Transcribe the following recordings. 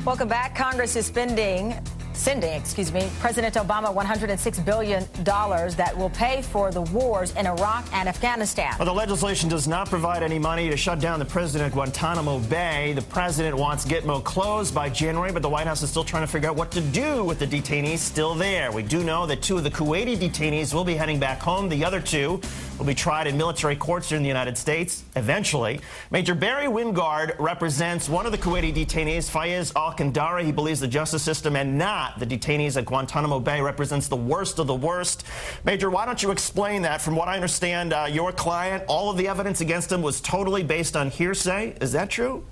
Welcome back. Congress is sending President Obama $106 billion that will pay for the wars in Iraq and Afghanistan. Well, the legislation does not provide any money to shut down the president at Guantanamo Bay. The president wants Gitmo closed by January, but the White House is still trying to figure out what to do with the detainees still there. We do know that 2 of the Kuwaiti detainees will be heading back home. The other 2 will be tried in military courts here in the United States eventually. Major Barry Wingard represents one of the Kuwaiti detainees, Fayez al-Kandari. He believes the justice system and not the detainees at Guantanamo Bay represents the worst of the worst. Major, why don't you explain that? From what I understand, your client, all of the evidence against him was totally based on hearsay. Is that true?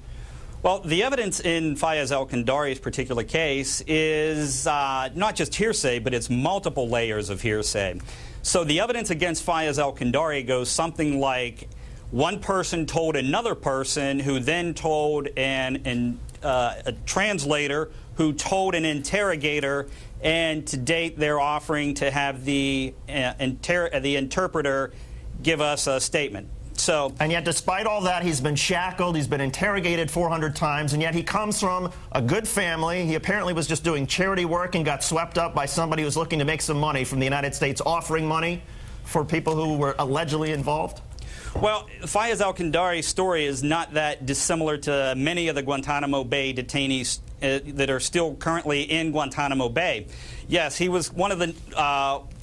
Well, the evidence in Fayez al-Kandari's particular case is not just hearsay, but it's multiple layers of hearsay. So the evidence against Fayez al-Kandari goes something like one person told another person who then told a translator who told an interrogator, and to date they're offering to have the interpreter give us a statement. And yet, despite all that, he's been shackled, he's been interrogated 400 times, and yet he comes from a good family. He apparently was just doing charity work and got swept up by somebody who was looking to make some money from the United States, offering money for people who were allegedly involved. Well, Fayez al-Kandari's story is not that dissimilar to many of the Guantanamo Bay detainees that are still currently in Guantanamo Bay. Yes, he was one of the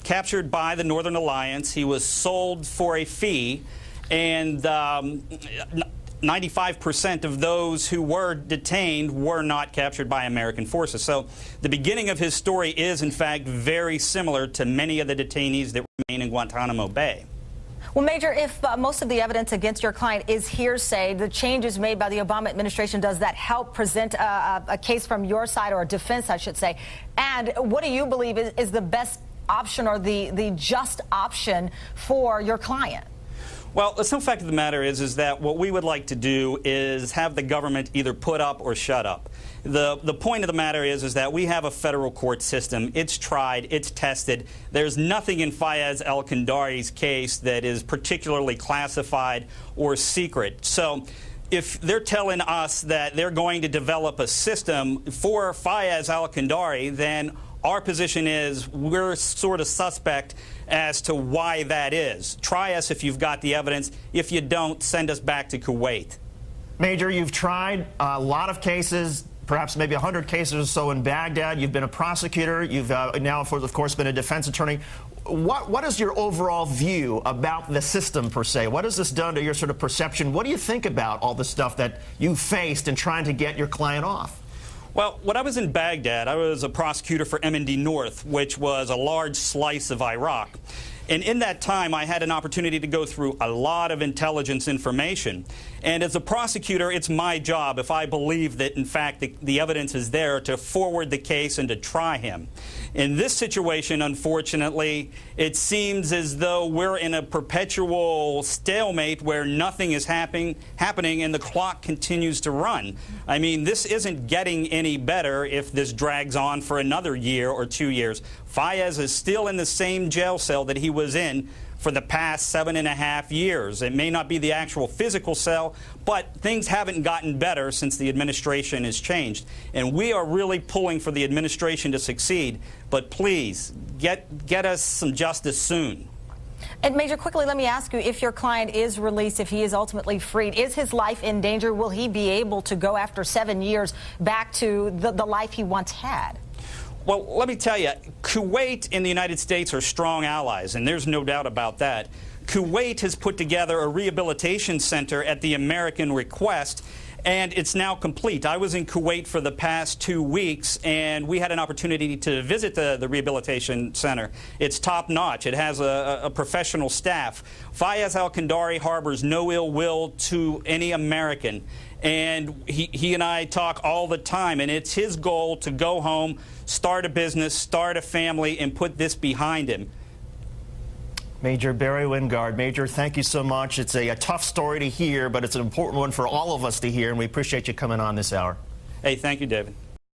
captured by the Northern Alliance. He was sold for a fee, and 95% of those who were detained were not captured by American forces. So the beginning of his story is, in fact, very similar to many of the detainees that remain in Guantanamo Bay. Well, Major, if most of the evidence against your client is hearsay, the changes made by the Obama administration, does that help present a case from your side, or a defense, I should say? And what do you believe is the best option, or the just option for your client? Well, the simple fact of the matter is that what we would like to do is have the government either put up or shut up. The point of the matter is that we have a federal court system. It's tried, it's tested. There's nothing in Fayez al-Kandari's case that is particularly classified or secret. So if they're telling us that they're going to develop a system for Fayez al-Kandari, then our position is we're sort of suspect as to why that is. Try us if you've got the evidence. If you don't, send us back to Kuwait. Major, you've tried a lot of cases, perhaps maybe 100 cases or so in Baghdad. You've been a prosecutor. You've now, of course, been a defense attorney. What is your overall view about the system, per se? What has this done to your sort of perception? What do you think about all the stuff that you faced in trying to get your client off? Well, when I was in Baghdad, I was a prosecutor for MND North, which was a large slice of Iraq. And in that time, I had an opportunity to go through a lot of intelligence information. And as a prosecutor, it's my job, if I believe that, in fact, the evidence is there, to forward the case and to try him. In this situation, unfortunately, it seems as though we're in a perpetual stalemate where nothing is happening and the clock continues to run. I mean, this isn't getting any better if this drags on for another year or 2 years. Fayez is still in the same jail cell that he was in for the past 7.5 years. It may not be the actual physical cell, but things haven't gotten better since the administration has changed. And we are really pulling for the administration to succeed. But please, get us some justice soon. And Major, quickly, let me ask you, if your client is released, if he is ultimately freed, is his life in danger? Will he be able to go after 7 years back to the life he once had? Well, let me tell you, Kuwait and the United States are strong allies, and there's no doubt about that. Kuwait has put together a rehabilitation center at the American request, and it's now complete. I was in Kuwait for the past 2 weeks, and we had an opportunity to visit the rehabilitation center. It's top-notch. It has a professional staff. Fayez al-Kandari harbors no ill will to any American, and he and I talk all the time, and it's his goal to go home, start a business, start a family, and put this behind him. Major Barry Wingard. Major, thank you so much. It's a tough story to hear, but it's an important one for all of us to hear, and we appreciate you coming on this hour. Hey, thank you, David.